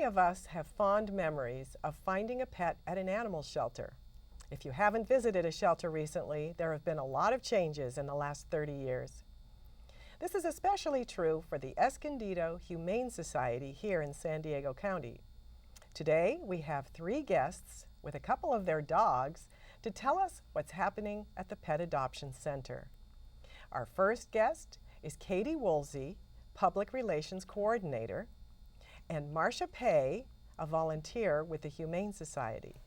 Many of us have fond memories of finding a pet at an animal shelter. If you haven't visited a shelter recently, there have been a lot of changes in the last 30 years. This is especially true for the Escondido Humane Society here in San Diego County. Today, we have 3 guests with a couple of their dogs to tell us what's happening at the Pet Adoption Center. Our first guest is Katie Woolsey, Public Relations Coordinator, and Marcia Pay, a volunteer with the Humane Society.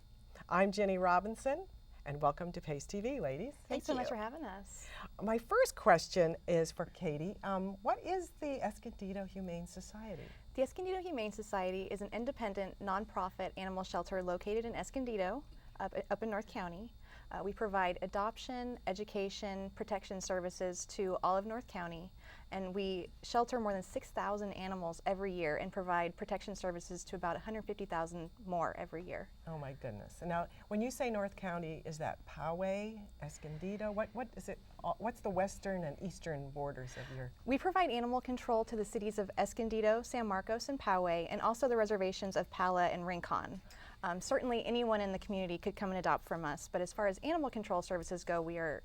I'm Jenny Robinson, and welcome to Pace TV, ladies. Thanks so much for having us. My first question is for Katie. What is the Escondido Humane Society? The Escondido Humane Society is an independent, nonprofit animal shelter located in Escondido, up in North County. We provide adoption, education, protection services to all of North County, and we shelter more than 6,000 animals every year and provide protection services to about 150,000 more every year. Oh my goodness. And now, when you say North County, is that Poway, Escondido? What is it? What's the western and eastern borders of your? We provide animal control to the cities of Escondido, San Marcos, and Poway, and also the reservations of Pala and Rincon. Certainly anyone in the community could come and adopt from us, but as far as animal control services go, we are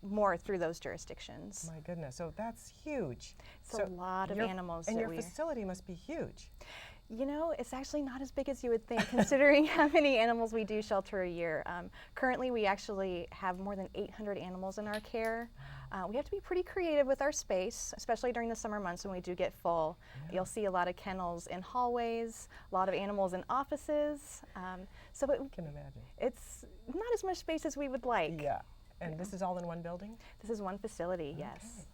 more through those jurisdictions. My goodness, so that's huge. It's a lot of animals. And your facility must be huge. You know, it's actually not as big as you would think, considering how many animals we do shelter a year. Currently, we actually have more than 800 animals in our care. We have to be pretty creative with our space, especially during the summer months when we do get full. Yeah. You'll see a lot of kennels in hallways, a lot of animals in offices. I can imagine. It's not as much space as we would like. Yeah, and this is all in one building? This is one facility, okay. Yes.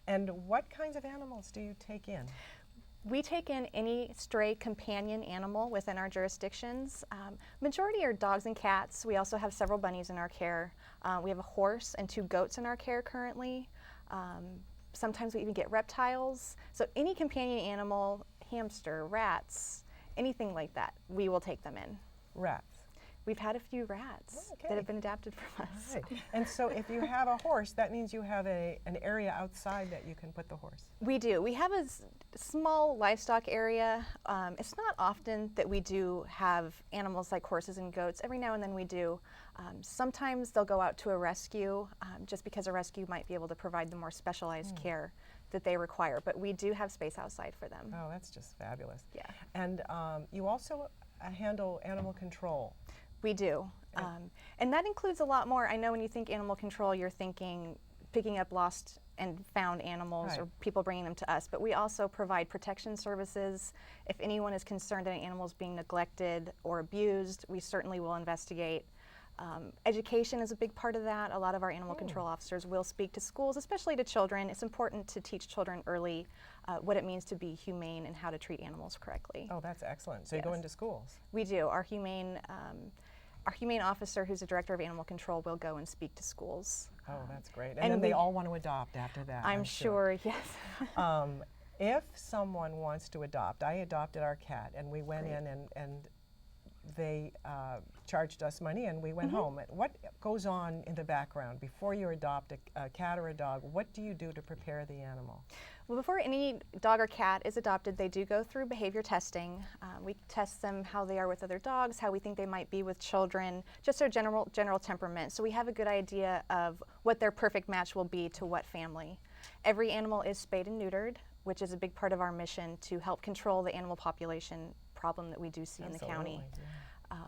And what kinds of animals do you take in? We take in any stray companion animal within our jurisdictions. Majority are dogs and cats. We also have several bunnies in our care. We have a horse and 2 goats in our care currently. Sometimes we even get reptiles. So any companion animal, hamster, rats, anything like that, we will take them in. Rats? We've had a few rats that have been adopted from us. Right. And so if you have a horse, that means you have an area outside that you can put the horse. We do. We have a small livestock area. It's not often that we do have animals like horses and goats. Every now and then we do. Sometimes they'll go out to a rescue just because a rescue might be able to provide the more specialized care that they require. But we do have space outside for them. Oh, that's just fabulous. Yeah. And you also handle animal control. We do. And that includes a lot more. I know when you think animal control, you're thinking picking up lost and found animals or people bringing them to us, but we also provide protection services. If anyone is concerned that an animal is being neglected or abused, we certainly will investigate. Education is a big part of that. A lot of our animal control officers will speak to schools, especially to children. It's important to teach children early what it means to be humane and how to treat animals correctly. Oh, that's excellent. So you go into schools? We do. Our humane officer, who's the director of animal control, will go and speak to schools. Oh, that's great. And then they all want to adopt after that. I'm sure, yes. If someone wants to adopt, I adopted our cat, and we went in and they charged us money and we went home. What goes on in the background before you adopt a cat or a dog? What do you do to prepare the animal? Well, before any dog or cat is adopted, they do go through behavior testing. We test them how they are with other dogs, how we think they might be with children, just their general temperament. So we have a good idea of what their perfect match will be to what family. Every animal is spayed and neutered, which is a big part of our mission to help control the animal population problem that we do see in the county. Yeah.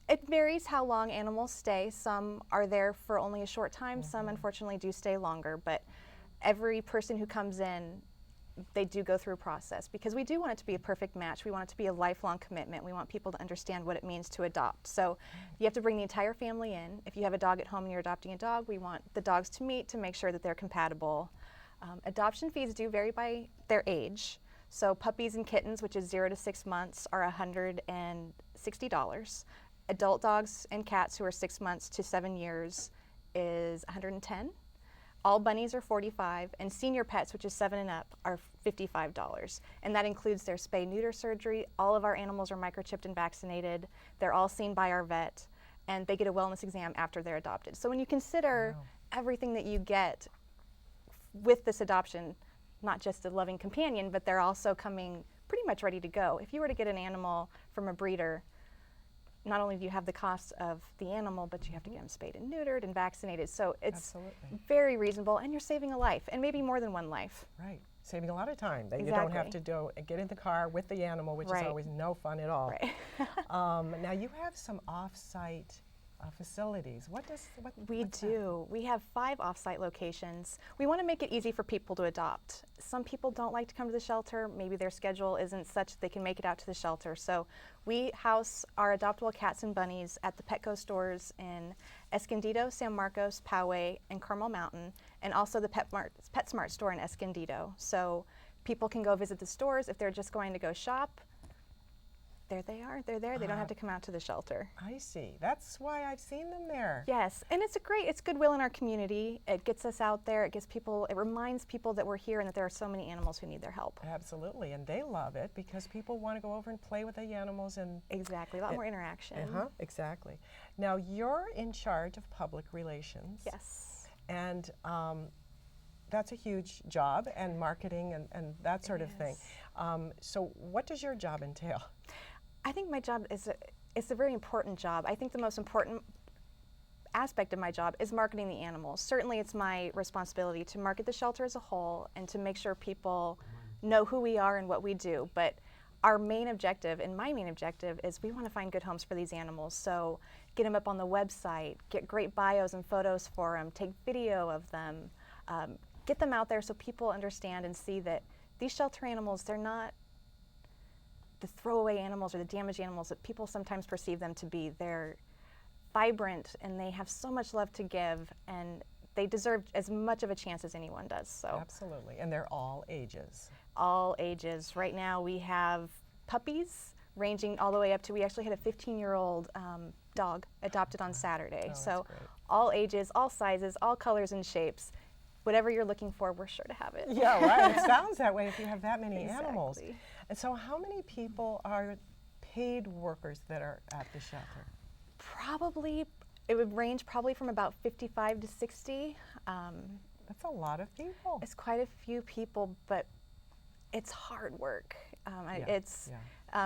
It varies how long animals stay. Some are there for only a short time. Some unfortunately do stay longer, but every person who comes in, they do go through a process because we do want it to be a perfect match. We want it to be a lifelong commitment. We want people to understand what it means to adopt. So you have to bring the entire family in. If you have a dog at home and you're adopting a dog, we want the dogs to meet to make sure that they're compatible. Adoption fees do vary by their age. So puppies and kittens, which is 0 to 6 months, are $160. Adult dogs and cats who are 6 months to 7 years is $110. All bunnies are $45, and senior pets, which is 7 and up, are $55. And that includes their spay-neuter surgery. All of our animals are microchipped and vaccinated. They're all seen by our vet, and they get a wellness exam after they're adopted. So when you consider everything that you get with this adoption, not just a loving companion, but they're also coming pretty much ready to go. If you were to get an animal from a breeder, not only do you have the cost of the animal, but you have to get them spayed and neutered and vaccinated. So it's very reasonable, and you're saving a life, and maybe more than one life. Right. Saving a lot of time that you don't have to get in the car with the animal, which is always no fun at all. Right. Now you have some off-site facilities. We do. We have 5 off-site locations. We want to make it easy for people to adopt. Some people don't like to come to the shelter. Maybe their schedule isn't such that they can make it out to the shelter. So we house our adoptable cats and bunnies at the Petco stores in Escondido, San Marcos, Poway, and Carmel Mountain, and also the PetSmart store in Escondido. So people can go visit the stores if they're just going to go shop. There they are. They're there. They don't have to come out to the shelter. I see. That's why I've seen them there. Yes, and it's goodwill in our community. It gets us out there. It reminds people that we're here and that there are so many animals who need their help. Absolutely, and they love it because people want to go over and play with the animals and exactly, a lot more interaction. Exactly. Now you're in charge of public relations. Yes. And that's a huge job, and marketing and that sort of thing. So what does your job entail? I think my job is a very important job. I think the most important aspect of my job is marketing the animals. Certainly it's my responsibility to market the shelter as a whole and to make sure people know who we are and what we do. But our main objective, and my main objective, is we want to find good homes for these animals. So get them up on the website, get great bios and photos for them, take video of them, get them out there so people understand and see that these shelter animals, they're not the throwaway animals or the damaged animals that people sometimes perceive them to be. They're vibrant and they have so much love to give, and they deserve as much of a chance as anyone does. So absolutely, and they're all ages. All ages. Right now we have puppies ranging all the way up to, we actually had a 15-year-old dog adopted on Saturday. So all ages, all sizes, all colors and shapes. Whatever you're looking for, we're sure to have it. Yeah, right. It sounds that way if you have that many animals. And so how many people are paid workers that are at the shelter? Probably, it would range probably from about 55 to 60. That's a lot of people. It's quite a few people, but it's hard work.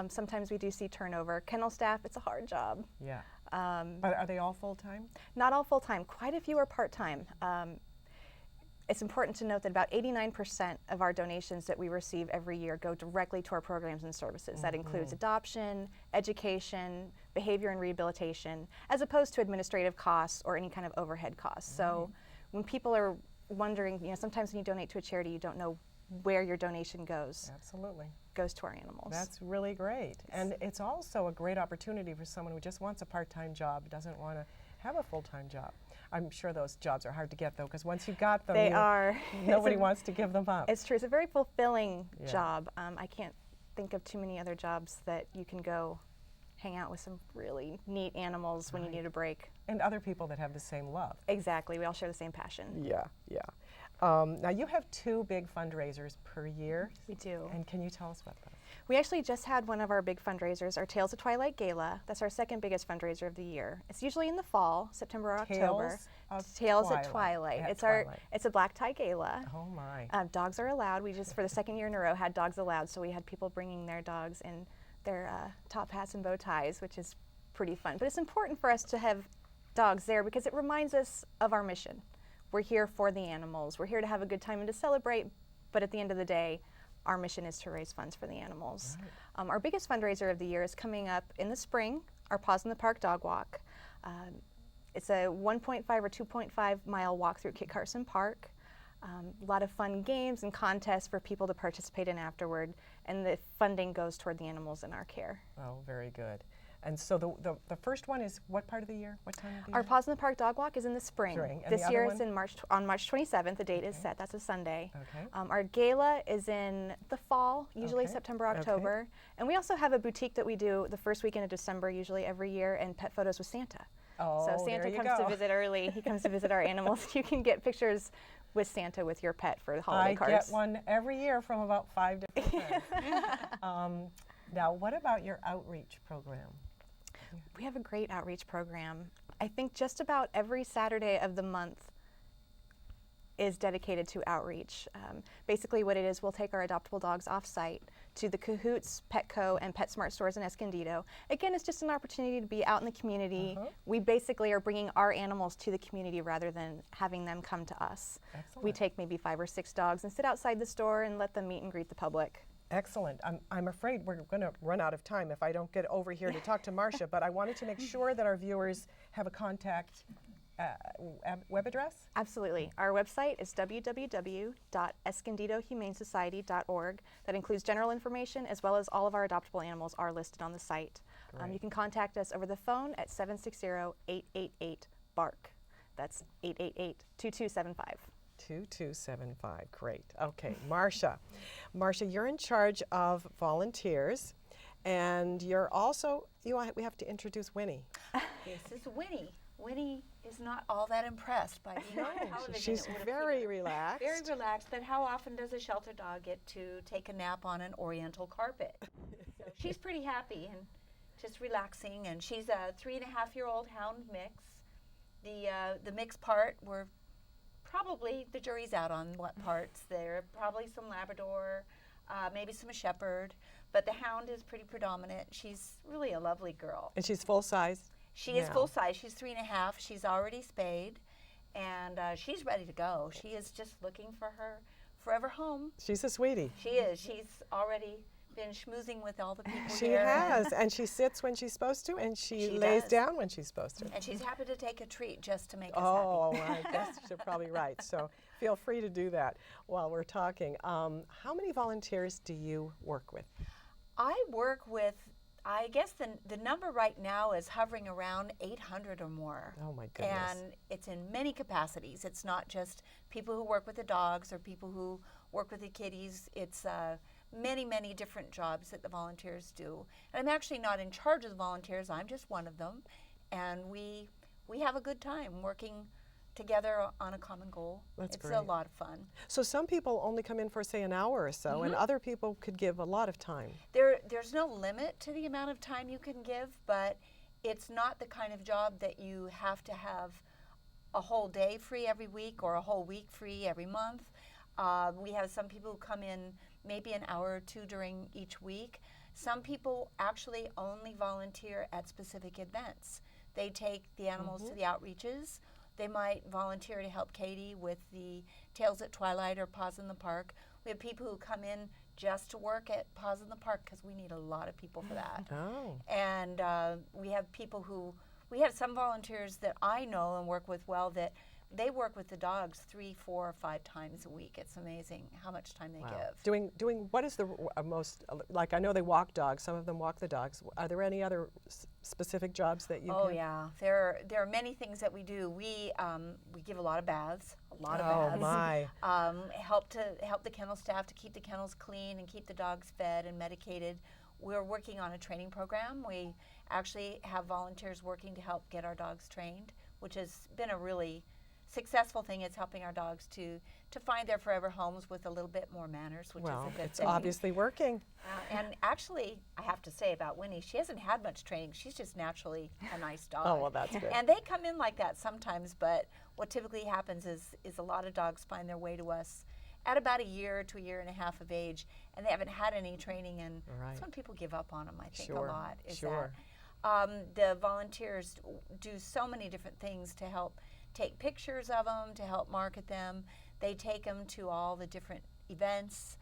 Sometimes we do see turnover. Kennel staff, it's a hard job. Yeah. But are they all full-time? Not all full-time. Quite a few are part-time. It's important to note that about 89% of our donations that we receive every year go directly to our programs and services. That includes adoption, education, behavior and rehabilitation, as opposed to administrative costs or any kind of overhead costs. So when people are wondering, sometimes when you donate to a charity, you don't know where your donation goes. Absolutely. Goes to our animals. That's really great. And it's also a great opportunity for someone who just wants a part-time job, doesn't want to have a full-time job. I'm sure those jobs are hard to get, though, because once you got them, they are. Nobody wants to give them up. It's true. It's a very fulfilling job. I can't think of too many other jobs that you can go hang out with some really neat animals when you need a break. And other people that have the same love. Exactly. We all share the same passion. Yeah, yeah. Now, you have 2 big fundraisers per year. We do. And can you tell us about those? We actually just had one of our big fundraisers, our Tales of Twilight Gala. That's our second biggest fundraiser of the year. It's usually in the fall, September or October. Tales at Twilight. It's a black tie gala. Oh my. Dogs are allowed. We just, for the second year in a row, had dogs allowed. So we had people bringing their dogs in their top hats and bow ties, which is pretty fun. But it's important for us to have dogs there because it reminds us of our mission. We're here for the animals. We're here to have a good time and to celebrate, but at the end of the day, our mission is to raise funds for the animals. Right. Our biggest fundraiser of the year is coming up in the spring, our Paws in the Park dog walk. It's a 1.5 or 2.5 mile walk through Kit Carson Park. A lot of fun games and contests for people to participate in afterward, and the funding goes toward the animals in our care. Oh, very good. And so the first one is what part of the year? What time of the year? Our Paws in the Park dog walk is in the spring. This year it's in on March 27th. The date is set. That's a Sunday. Okay. Our gala is in the fall, usually September, October. Okay. And we also have a boutique that we do the first weekend of December, usually every year, and pet photos with Santa. Oh, so Santa comes to visit early. He comes to visit our animals. You can get pictures with Santa with your pet for the holiday cards. I get one every year from about 5 different friends. Now, what about your outreach program? We have a great outreach program. I think just about every Saturday of the month is dedicated to outreach. Basically what it is, we'll take our adoptable dogs off-site to the Cahoots, Petco, and PetSmart stores in Escondido. Again, it's just an opportunity to be out in the community. We basically are bringing our animals to the community rather than having them come to us. Excellent. We take maybe 5 or 6 dogs and sit outside the store and let them meet and greet the public. Excellent. I'm afraid we're going to run out of time if I don't get over here to talk to Marcia, but I wanted to make sure that our viewers have a contact web address. Absolutely. Our website is www.escondidohumanesociety.org. That includes general information as well as all of our adoptable animals are listed on the site. You can contact us over the phone at 760-888-BARK. That's 888-2275. 2275. Great. Okay, Marcia. Marcia, you're in charge of volunteers, and you're also, we have to introduce Winnie. This is Winnie. Winnie is not all that impressed by being on television. She's it would very appear. relaxed. Very relaxed, but how often does a shelter dog get to take a nap on an oriental carpet? So she's pretty happy and just relaxing, and she's a 3.5-year-old hound mix. The mix part, we're probably, the jury's out on what parts. There are probably some Labrador, maybe some Shepherd, but the hound is pretty predominant. She's really a lovely girl. And she's full size? She is full size. She's 3.5. She's already spayed, and she's ready to go. She is just looking for her forever home. She's a sweetie. She is. She's already been schmoozing with all the people She here. has, and she sits when she's supposed to, and she She lays does. down when she's supposed to. And she's happy to take a treat just to make us Oh, happy. I guess you're probably right. So feel free to do that while we're talking. How many volunteers do you work with? I work with, I guess the number right now is hovering around 800 or more. Oh my goodness. And it's in many capacities. It's not just people who work with the dogs or people who work with the kitties. It's many, many different jobs that the volunteers do. And I'm actually not in charge of the volunteers. I'm just one of them. And we have a good time working together on a common goal. That's it's great. a lot of fun. So some people only come in for, say, an hour or so, and other people could give a lot of time. There's no limit to the amount of time you can give, but it's not the kind of job that you have to have a whole day free every week or a whole week free every month. We have some people who come in maybe an hour or two during each week. Some people actually only volunteer at specific events. They take the animals to the outreaches. They might volunteer to help Katie with the Tales at Twilight or Paws in the Park. We have people who come in just to work at Paws in the Park because we need a lot of people for that. Oh. And we have people we have some volunteers that I know and work with well that they work with the dogs 3, 4, or 5 times a week. It's amazing how much time they give. Doing what is the most, like I know they walk dogs, some of them walk the dogs. Are there any other specific jobs that you Oh can? yeah, there are many things that we do. We give a lot of baths, Oh my. help the kennel staff to keep the kennels clean and keep the dogs fed and medicated. We're working on a training program. We actually have volunteers working to help get our dogs trained, which has been a really successful thing. It's helping our dogs to find their forever homes with a little bit more manners, which Well, is a good it's thing. obviously working. And actually, I have to say about Winnie, she hasn't had much training. She's just naturally a nice dog. Oh, well, that's good. And they come in like that sometimes, but what typically happens is a lot of dogs find their way to us at about 1 year to 1.5 years of age, and they haven't had any training, and that's when people give up on them, I think, a lot. The volunteers do so many different things to help take pictures of them, to help market them. They take them to all the different events.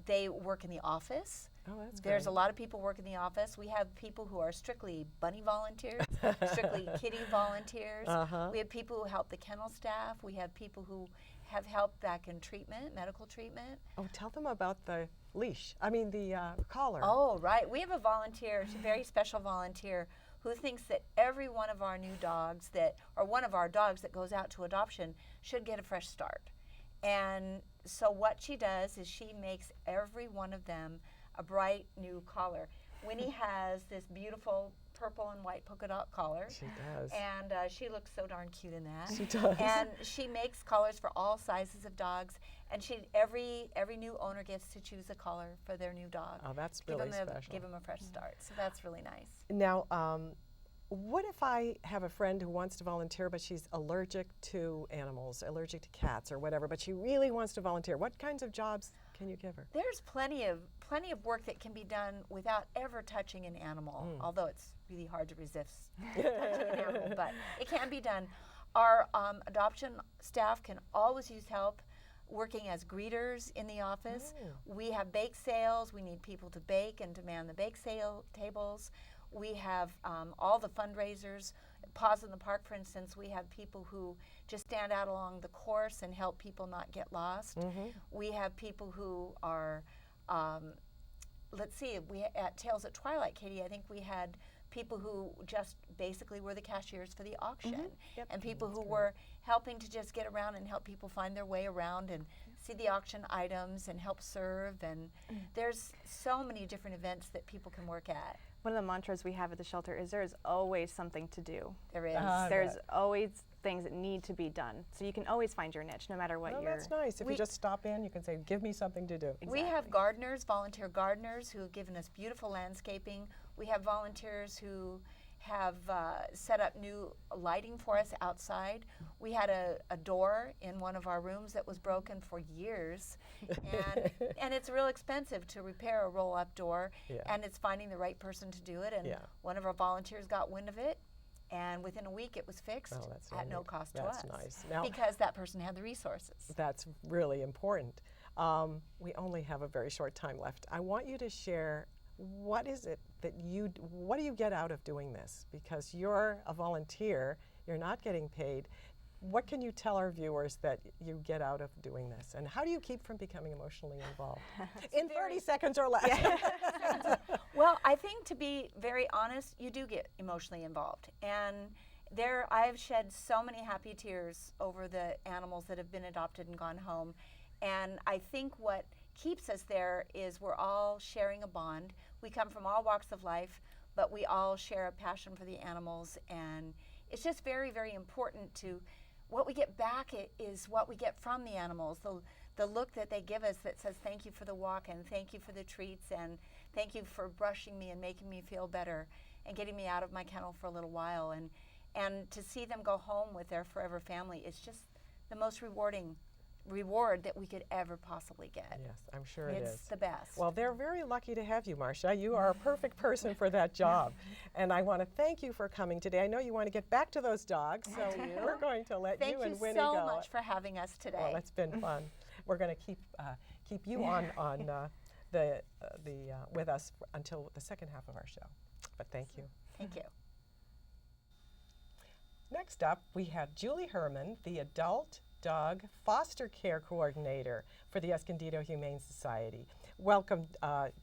They work in the office. Oh, that's There's great. a lot of people work in the office. We have people who are strictly bunny volunteers, strictly kitty volunteers. We have people who help the kennel staff. We have people who have helped back in treatment, medical treatment. Oh, tell them about the leash. I mean the collar. Oh, right. We have a volunteer, she's a very special volunteer, who thinks that every one of our new dogs or one of our dogs that goes out to adoption should get a fresh start. And so what she does is she makes every one of them a bright new collar. Winnie has this beautiful purple and white polka dot collar. She does. And she looks so darn cute in that. She does. And she makes collars for all sizes of dogs. And every new owner gets to choose a collar for their new dog. Oh, that's really special. Give them a fresh start. So that's really nice. Now, what if I have a friend who wants to volunteer, but she's allergic to animals, allergic to cats or whatever, but she really wants to volunteer? What kinds of jobs can you give her? There's plenty of work that can be done without ever touching an animal, although it's really hard to resist touching an animal, but it can be done. Our adoption staff can always use help working as greeters in the office. We have bake sales. We need people to bake and to man the bake sale tables. We have all the fundraisers. Paws in the Park, for instance, we have people who just stand out along the course and help people not get lost. We have people who are, let's see, at Tales at Twilight, Katie, I think we had people who just basically were the cashiers for the auction, and people who were helping to just get around and help people find their way around and see the auction items and help serve. And there's so many different events that people can work at. One of the mantras we have at the shelter is there's always something to do. There is. There's always things that need to be done. So you can always find your niche no matter what you're... That's nice. If you just stop in, you can say, give me something to do. Exactly. We have gardeners, volunteer gardeners, who have given us beautiful landscaping. We have volunteers who have set up new lighting for us outside. We had a door in one of our rooms that was broken for years, and it's real expensive to repair a roll-up door, and it's finding the right person to do it, and one of our volunteers got wind of it, and within a week it was fixed at no cost to us. That's nice. Now, because that person had the resources. That's really important. We only have a very short time left. I want you to share, what is it that what do you get out of doing this? Because you're a volunteer, you're not getting paid. What can you tell our viewers that you get out of doing this? And how do you keep from becoming emotionally involved? In 30 seconds or less. Well, I think, to be very honest, you do get emotionally involved. And I've shed so many happy tears over the animals that have been adopted and gone home. And I think what keeps us there is we're all sharing a bond. We come from all walks of life, but we all share a passion for the animals. And it's just very, very important to, what we get back is what we get from the animals. The look that they give us that says, thank you for the walk, and thank you for the treats, and thank you for brushing me and making me feel better and getting me out of my kennel for a little while. And to see them go home with their forever family is just the most rewarding reward that we could ever possibly get. Yes, I'm sure it is. It's the best. Well, they're very lucky to have you, Marcia. You are a perfect person for that job. And I want to thank you for coming today. I know you want to get back to those dogs, so we're going to let you and Winnie go. Thank you so much for having us today. Well, it's been fun. We're going to keep you on with us until the second half of our show. But thank you. Thank you. Next up, we have Julie Herman, the Adult Dog Foster Care Coordinator for the Escondido Humane Society. Welcome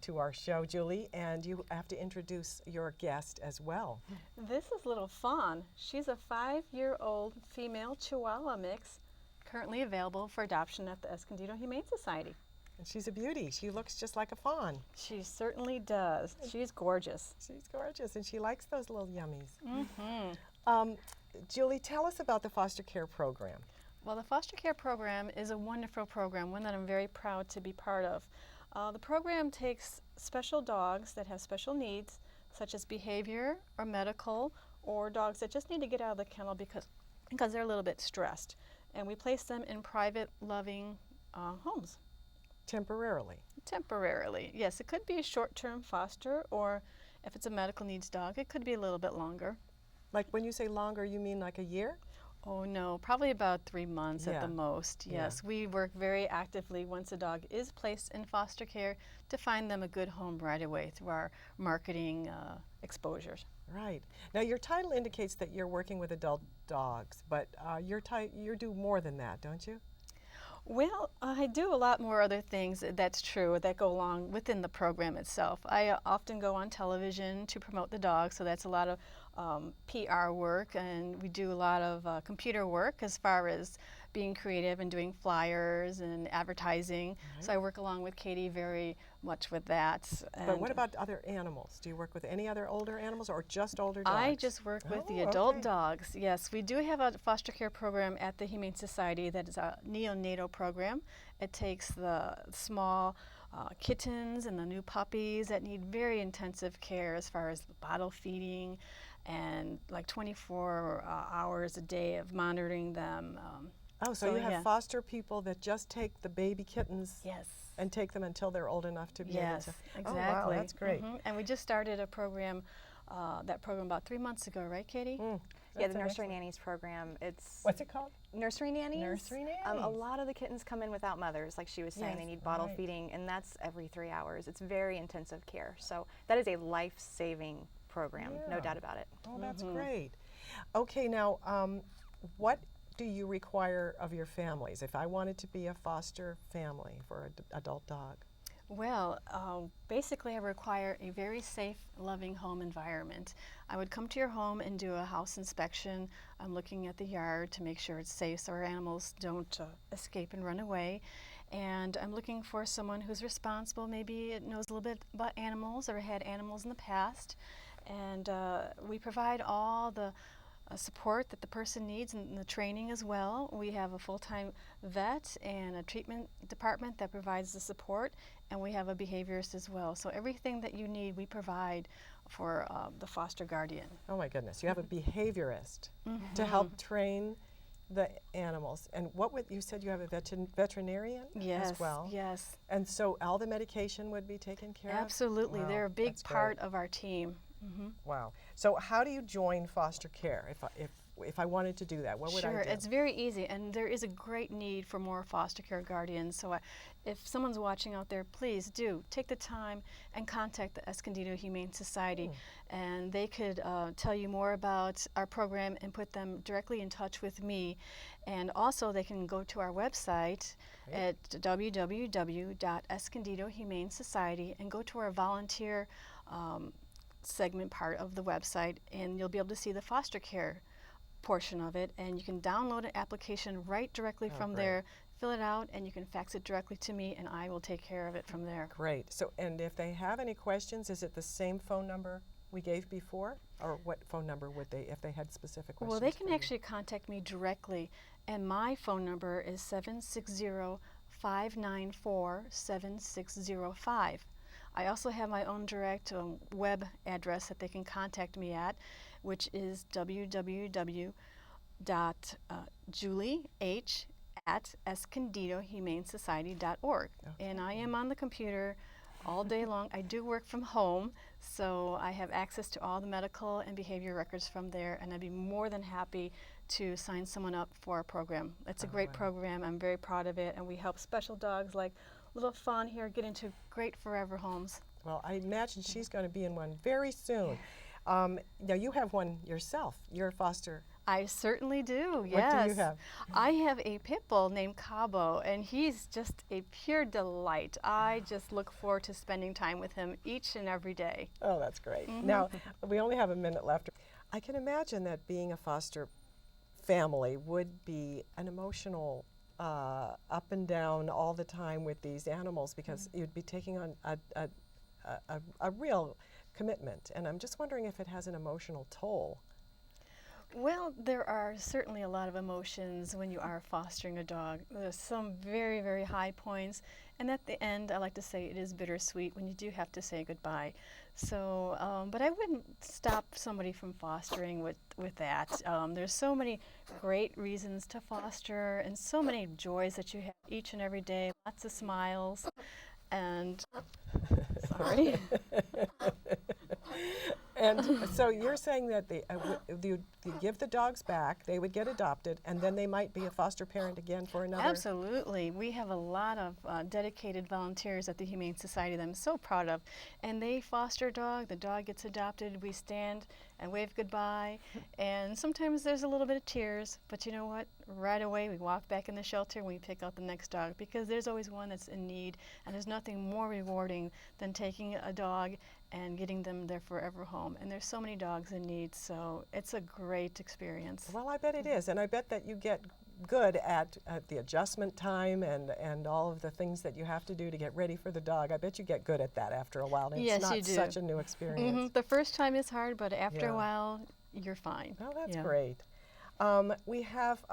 to our show, Julie, and you have to introduce your guest as well. This is Little Fawn. She's a 5-year-old female Chihuahua mix, currently available for adoption at the Escondido Humane Society. And she's a beauty. She looks just like a fawn. She certainly does. She's gorgeous. She's gorgeous, and she likes those little yummies. Mm-hmm. Julie, tell us about the foster care program. Well, the foster care program is a wonderful program, one that I'm very proud to be part of. The program takes special dogs that have special needs, such as behavior or medical, or dogs that just need to get out of the kennel because they're a little bit stressed. And we place them in private, loving homes. Temporarily? Temporarily, yes. It could be a short-term foster, or if it's a medical needs dog, it could be a little bit longer. Like when you say longer, you mean like a year? Oh no, probably about 3 months at the most, yes. We work very actively once a dog is placed in foster care to find them a good home right away through our marketing exposures. Right. Now your title indicates that you're working with adult dogs, but you do more than that, don't you? Well, I do a lot more other things, that's true, that go along within the program itself. I often go on television to promote the dog, so that's a lot of PR work, and we do a lot of computer work as far as being creative and doing flyers and advertising. Mm-hmm. So I work along with Katie very much with that. But what about other animals? Do you work with any other older animals or just older dogs? I just work with the adult dogs. Yes, we do have a foster care program at the Humane Society that is a neonatal program. It takes the small kittens and the new puppies that need very intensive care as far as bottle feeding and like 24 hours a day of monitoring them Oh, so you have yeah. foster people that just take the baby kittens Yes. and take them until they're old enough to be Yes, able to. exactly. Oh, wow, that's great. And we just started a program, that program about 3 months ago, right, Katie? Yeah, That's the an nursery excellent- nannies program. It's What's it called? nursery nannies. Nursery A nannies. lot of the kittens come in without mothers, like she was saying. They Yes, need bottle right. feeding, and that's every 3 hours. It's very intensive care. So that is a life-saving program, no Yeah. doubt about it. Oh, that's great. Okay, now, what do you require of your families if I wanted to be a foster family for an adult dog? Well, basically, I require a very safe, loving home environment. I would come to your home and do a house inspection. I'm looking at the yard to make sure it's safe so our animals don't escape and run away. And I'm looking for someone who's responsible, maybe it knows a little bit about animals or had animals in the past. And we provide all the support that the person needs and the training as well. We have a full-time vet and a treatment department that provides the support, and we have a behaviorist as well. So everything that you need, we provide for the foster guardian. Oh my goodness, you have a behaviorist to help train the animals. And what would you said you have a veterinarian Yes, as well? yes, And so all the medication would be taken care of? absolutely. Wow, They're a big that's part great. of our team. Wow. So how do you join foster care if I wanted to do that? What would Sure, I do? it's very easy, and there is a great need for more foster care guardians. So if someone's watching out there, please do take the time and contact the Escondido Humane Society, and they could tell you more about our program and put them directly in touch with me. And also, they can go to our website at www.Escondido Humane Society and go to our volunteer segment part of the website, and you'll be able to see the foster care portion of it, and you can download an application right directly from great. there, fill it out, and you can fax it directly to me, and I will take care of it from there. Great. So, and if they have any questions, is it the same phone number we gave before? Or what phone number would they, if they had specific questions? Well, they can for you? actually contact me directly, and my phone number is 760-594-7605. I also have my own direct web address that they can contact me at, which is www.julieh@escondidohumanesociety.org. And I am on the computer all day long. I do work from home, so I have access to all the medical and behavior records from there, and I'd be more than happy to sign someone up for our program. It's a great program. I'm very proud of it, and we help special dogs like Little Fawn here get into great forever homes. Well, I imagine she's going to be in one very soon. Now, you have one yourself. You're a foster. I certainly do, What yes. do you have? I have a pit bull named Cabo, and he's just a pure delight. I just look forward to spending time with him each and every day. Oh, that's great. Now, we only have a minute left. I can imagine that being a foster family would be an emotional up and down all the time with these animals, because you'd be taking on a real commitment. And I'm just wondering if it has an emotional toll. Well, there are certainly a lot of emotions when you are fostering a dog. There's some very, very high points, and at the end, I like to say it is bittersweet when you do have to say goodbye. So, but I wouldn't stop somebody from fostering with that. There's so many great reasons to foster, and so many joys that you have each and every day. Lots of smiles, and sorry. And so you're saying that you give the dogs back, they would get adopted, and then they might be a foster parent again for another? Absolutely. We have a lot of dedicated volunteers at the Humane Society that I'm so proud of. And they foster a dog, the dog gets adopted, we stand and wave goodbye. And sometimes there's a little bit of tears, but you know what? Right away we walk back in the shelter and we pick out the next dog, because there's always one that's in need, and there's nothing more rewarding than taking a dog and getting them their forever home. And there's so many dogs in need, so it's a great experience. Well, I bet it is, and I bet that you get good at the adjustment time and all of the things that you have to do to get ready for the dog. I bet you get good at that after a while, and Yes, it's not you do. such a new experience. The first time is hard, but after Yeah. a while, you're fine. Well, that's Yeah. great. We have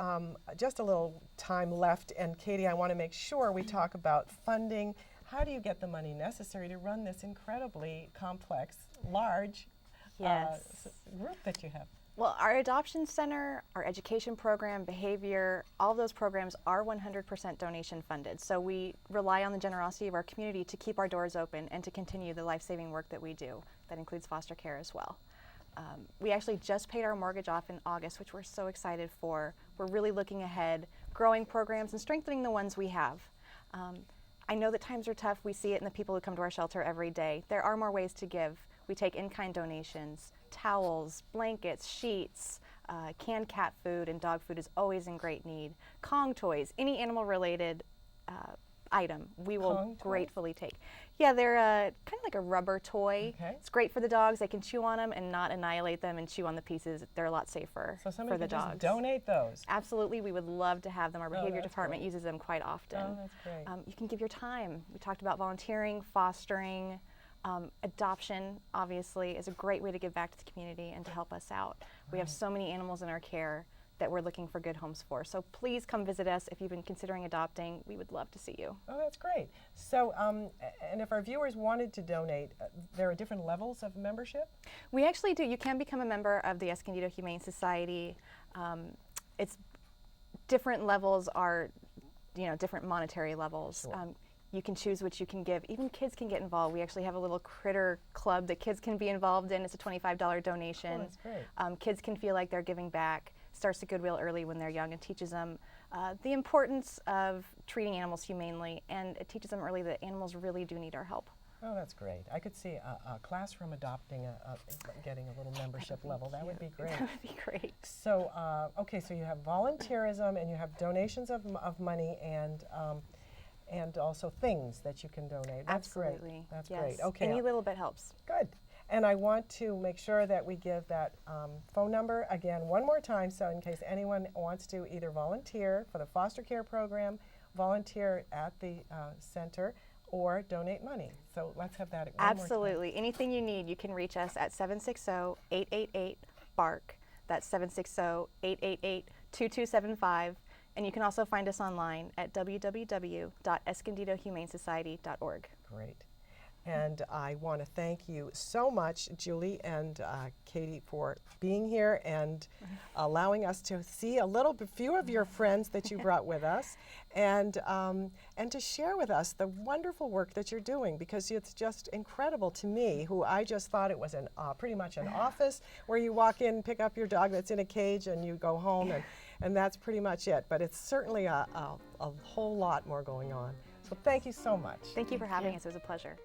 just a little time left, and Katie, I want to make sure we talk about funding. How do you get the money necessary to run this incredibly complex, large Yes. group that you have? Well, our adoption center, our education program, behavior, all of those programs are 100% donation funded. So we rely on the generosity of our community to keep our doors open and to continue the life-saving work that we do. That includes foster care as well. We actually just paid our mortgage off in August, which we're so excited for. We're really looking ahead, growing programs and strengthening the ones we have. I know that times are tough. We see it in the people who come to our shelter every day. There are more ways to give. We take in-kind donations, towels, blankets, sheets, canned cat food and dog food is always in great need. Kong toys, any animal-related item, we will Kong gratefully take. Yeah, they're kind of like a rubber toy. Okay. It's great for the dogs. They can chew on them and not annihilate them and chew on the pieces. They're a lot safer So somebody for the could just dogs. donate those. Absolutely, we would love to have them. Our behavior that's department great. uses them quite often. Oh, that's great. You can give your time. We talked about volunteering, fostering, adoption, obviously, is a great way to give back to the community and to help us out. We have so many animals in our care that we're looking for good homes for. So please come visit us if you've been considering adopting. We would love to see you. Oh, that's great. So, and if our viewers wanted to donate, there are different levels of membership? We actually do. You can become a member of the Escondido Humane Society. It's different levels are, different monetary levels. Sure. You can choose what you can give. Even kids can get involved. We actually have a little critter club that kids can be involved in. It's a $25 donation. Oh, that's great. Kids can feel like they're giving back. Starts the Goodwill early when they're young and teaches them the importance of treating animals humanely, and it teaches them early that animals really do need our help. Oh, that's great. I could see a classroom adopting, getting a little membership level. That would be great. That would be great. So, okay, so you have volunteerism and you have donations of money and also things that you can donate. That's Absolutely. great. That's Yes. great. Okay. Any little bit helps. Good. And I want to make sure that we give that phone number again one more time, so in case anyone wants to either volunteer for the foster care program, volunteer at the center, or donate money. So let's have that one more time. Absolutely. Anything you need, you can reach us at 760-888-BARK. That's 760-888-2275. And you can also find us online at www.escondidohumanesociety.org. Great. And I want to thank you so much, Julie and Katie, for being here and allowing us to see a few of your friends that you brought with us, and to share with us the wonderful work that you're doing, because it's just incredible to me, who I just thought it was pretty much an office where you walk in, pick up your dog that's in a cage, and you go home, and that's pretty much it. But it's certainly a whole lot more going on. So thank you so much. Thank you for having us. It was a pleasure.